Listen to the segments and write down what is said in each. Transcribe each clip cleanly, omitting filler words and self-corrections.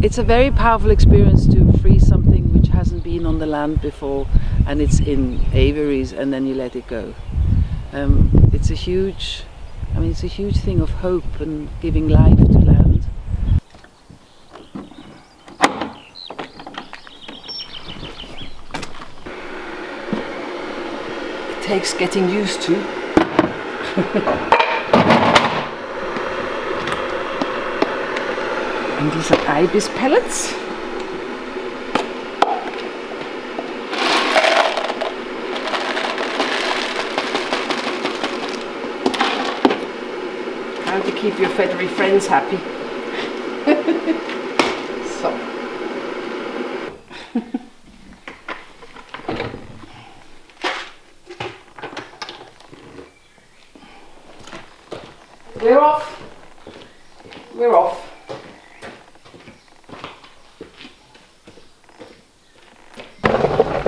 It's a very powerful experience to free something which hasn't been on the land before, and it's in aviaries, and then you let it go. It's a huge thing of hope and giving life to land. It takes getting used to. And these are ibis pellets. How to keep your feathery friends happy. So. We're off. We're off.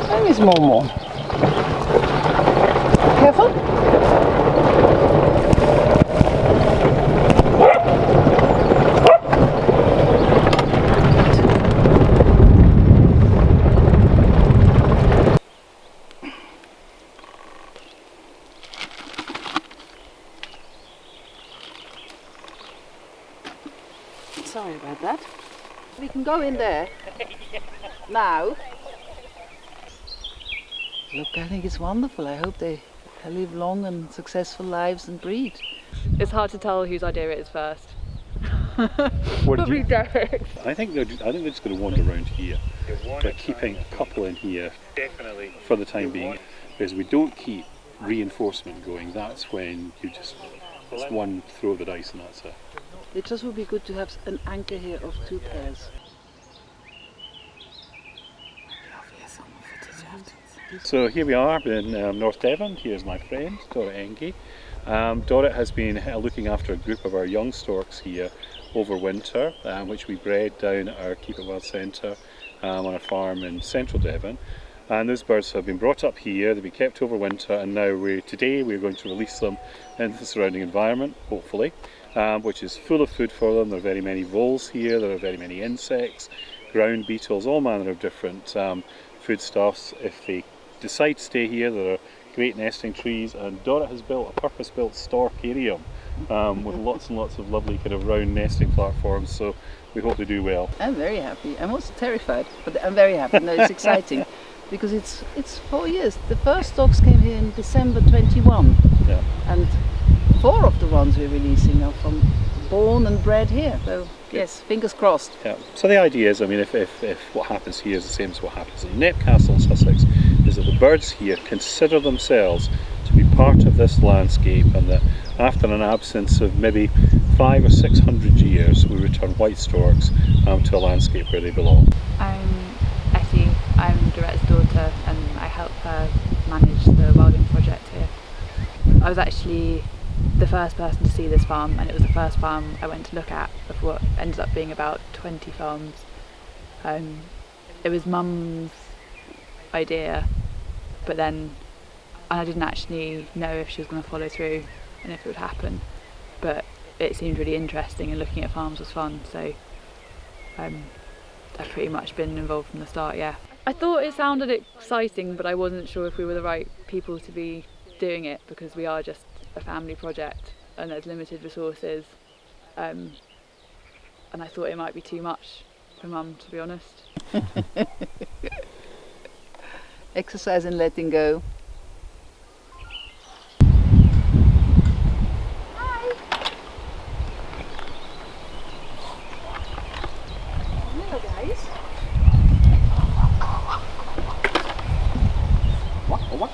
There is more. Careful. Sorry about that. We can go in there now. Look, I think it's wonderful. I hope they live long and successful lives and breed. It's hard to tell whose idea it is first. Probably Derek's. I think they're just going to wander around here, but keeping a couple in here definitely for the time being. Because we don't keep reinforcement going, that's when you just, it's one throw of the dice and that's it. It just would be good to have an anchor here of 2 pairs. So here we are in North Devon. Here's my friend Dorette and Eti. Dorette has been looking after a group of our young storks here over winter, which we bred down at our Keep It Wild Centre on a farm in central Devon. And those birds have been brought up here, they've been kept over winter, and now today we're going to release them into the surrounding environment, hopefully, which is full of food for them. There are very many voles here, there are very many insects, ground beetles, all manner of different foodstuffs. If they decide to stay here, there are great nesting trees, and Dorette has built a purpose-built storkarium with lots and lots of lovely kind of round nesting platforms, so we hope they do well. I'm very happy. I'm also terrified, but I'm very happy. No, it's exciting because it's 4 years. The first storks came here in December 21, Yeah. and 4 of the ones we're releasing are born and bred here. So yes, fingers crossed. Yeah. So the idea is, I mean, if what happens here is the same as what happens in Nepcastle and Sussex, is that the birds here consider themselves to be part of this landscape, and that after an absence of maybe 500 or 600 years, we return white storks to a landscape where they belong. I'm Eti, I'm Dorette's daughter, and I help her manage the wilding project here. I was actually the first person to see this farm, and it was the first farm I went to look at of what ended up being about 20 farms. It was Mum's idea, but then I didn't actually know if she was going to follow through and if it would happen, but it seemed really interesting and looking at farms was fun, so I've pretty much been involved from the start, yeah. I thought it sounded exciting, but I wasn't sure if we were the right people to be doing it, because we are just a family project and there's limited resources, and I thought it might be too much for Mum, to be honest. Exercise and letting go. Hi. Hello guys. What?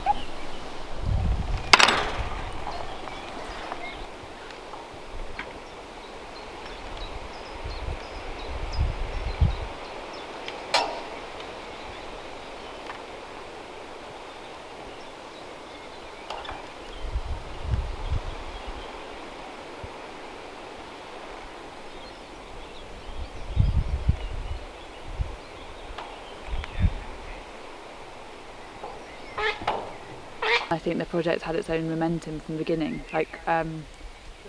I think the project had its own momentum from the beginning. Like,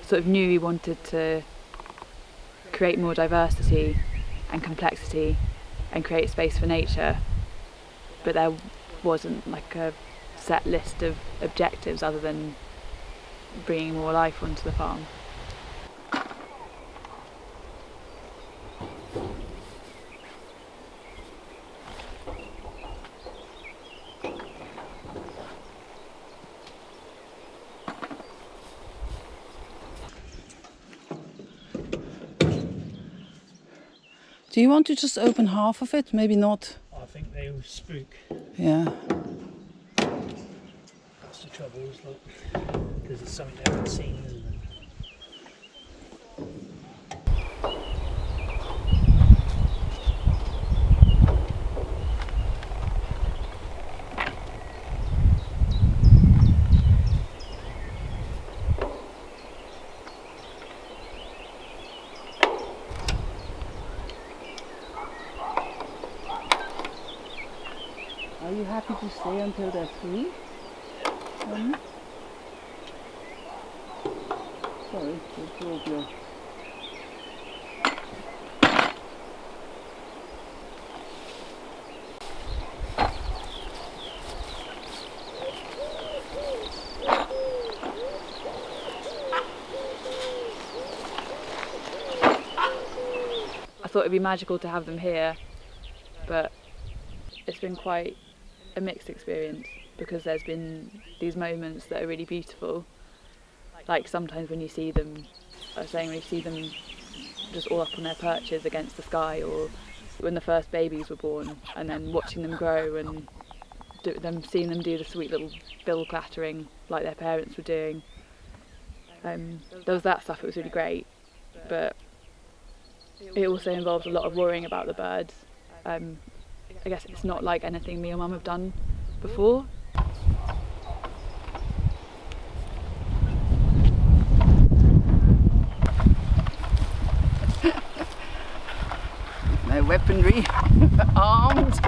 sort of knew we wanted to create more diversity and complexity and create space for nature, but there wasn't like a set list of objectives other than bringing more life onto the farm. Do you want to just open half of it? Maybe not. I think they will spook. Yeah. That's the trouble, is like, because it's something they haven't seen, isn't it? Are you happy to stay until they're free? Sorry, you broke your... I thought it'd be magical to have them here, but it's been quite a mixed experience because there's been these moments that are really beautiful. Like sometimes when you see them, I was saying, when you see them just all up on their perches against the sky, or when the first babies were born, and then watching them grow and seeing them do the sweet little bill clattering like their parents were doing. There was that stuff, it was really great, but it also involved a lot of worrying about the birds. I guess it's not like anything me or Mum have done before. No weaponry, armed.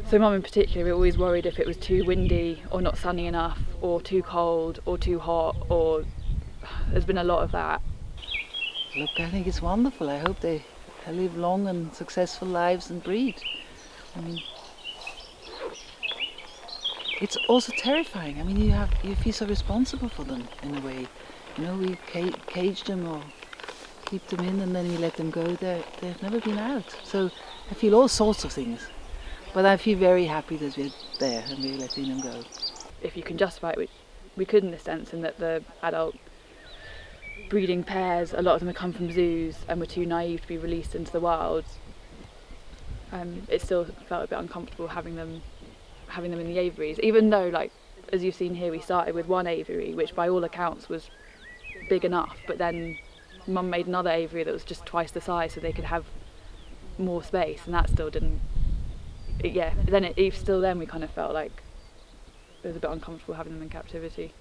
So Mum in particular, we were always worried if it was too windy or not sunny enough or too cold or too hot, or there's been a lot of that. Look, I think it's wonderful. I hope they live long and successful lives and breed. I mean, it's also terrifying. I mean, you feel so responsible for them in a way. You know, we cage them or keep them in, and then we let them go. They've never been out. So I feel all sorts of things. But I feel very happy that we're there and we're letting them go. If you can justify it, we could in the sense in that the adult breeding pairs, a lot of them have come from zoos and were too naive to be released into the wild. It still felt a bit uncomfortable having them in the aviaries, even though, like, as you've seen here, we started with one aviary, which by all accounts was big enough, but then Mum made another aviary that was just twice the size so they could have more space, and that still didn't... Yeah, then we kind of felt like it was a bit uncomfortable having them in captivity.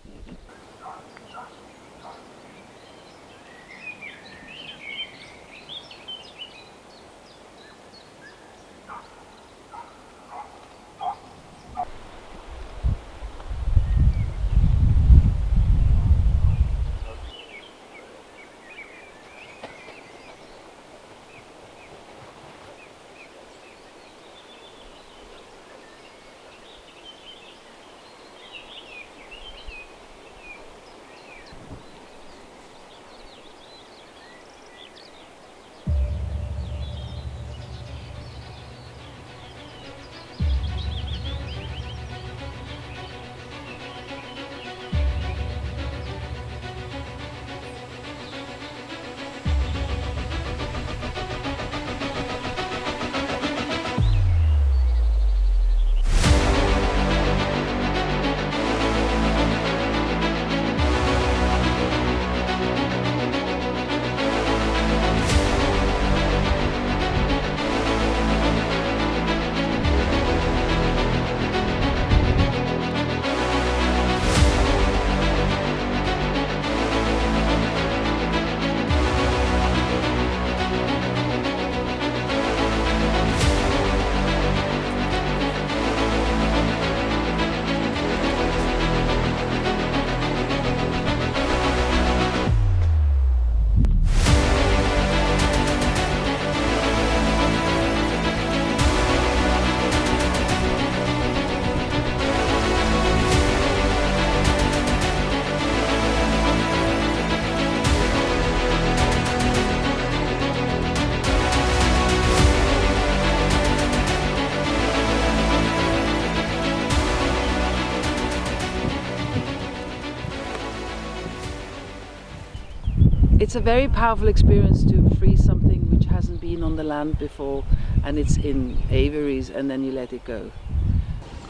It's a very powerful experience to free something which hasn't been on the land before, and it's in aviaries, and then you let it go.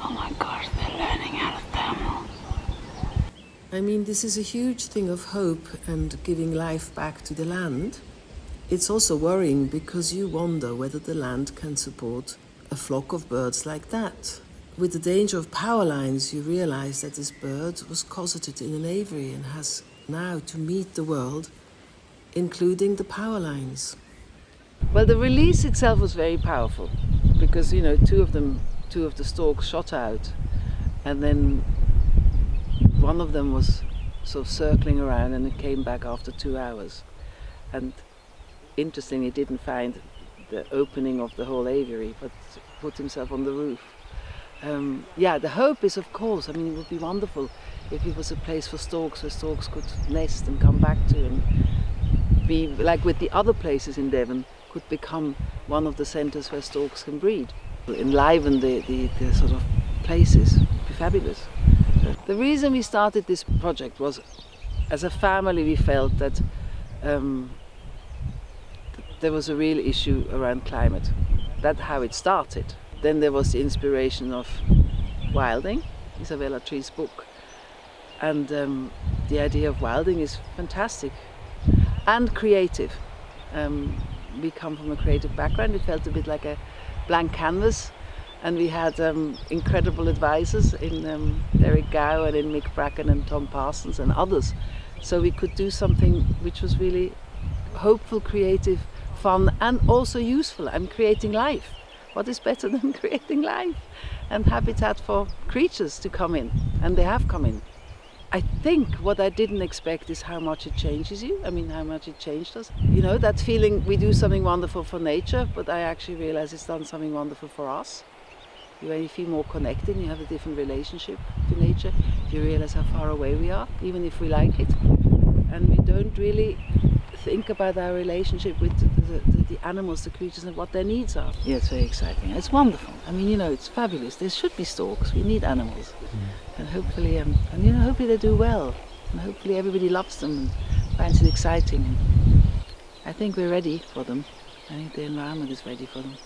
Oh my gosh, they're learning how to thermal. I mean, this is a huge thing of hope and giving life back to the land. It's also worrying because you wonder whether the land can support a flock of birds like that. With the danger of power lines, you realize that this bird was cosseted in an aviary and has now to meet the world, including the power lines. Well, the release itself was very powerful because, you know, two of the storks shot out, and then one of them was sort of circling around, and it came back after 2 hours. And interestingly, didn't find the opening of the whole aviary, but put himself on the roof. Yeah, the hope is, of course, I mean, it would be wonderful if it was a place for storks where storks could nest and come back to, and be like with the other places in Devon, could become one of the centres where storks can breed. Enliven the sort of places, it'd be fabulous. The reason we started this project was, as a family, we felt that there was a real issue around climate. That's how it started. Then there was the inspiration of wilding, Isabella Tree's book, and the idea of wilding is fantastic and creative. We come from a creative background. It felt a bit like a blank canvas, and we had incredible advisors in Derek Gow and in Mick Bracken and Tom Parsons and others. So we could do something which was really hopeful, creative, fun, and also useful, and creating life. What is better than creating life and habitat for creatures to come in, and they have come in. I think what I didn't expect is how much it changes you. I mean, how much it changed us. You know, that feeling we do something wonderful for nature, but I actually realize it's done something wonderful for us. You feel more connected, you have a different relationship to nature. You realize how far away we are, even if we like it. And we don't really think about our relationship with the animals, the creatures, and what their needs are. Yeah, it's very exciting. It's wonderful. I mean, you know, it's fabulous. There should be storks. We need animals, and hopefully, hopefully they do well, and hopefully everybody loves them and finds it exciting. And I think we're ready for them. I think the environment is ready for them.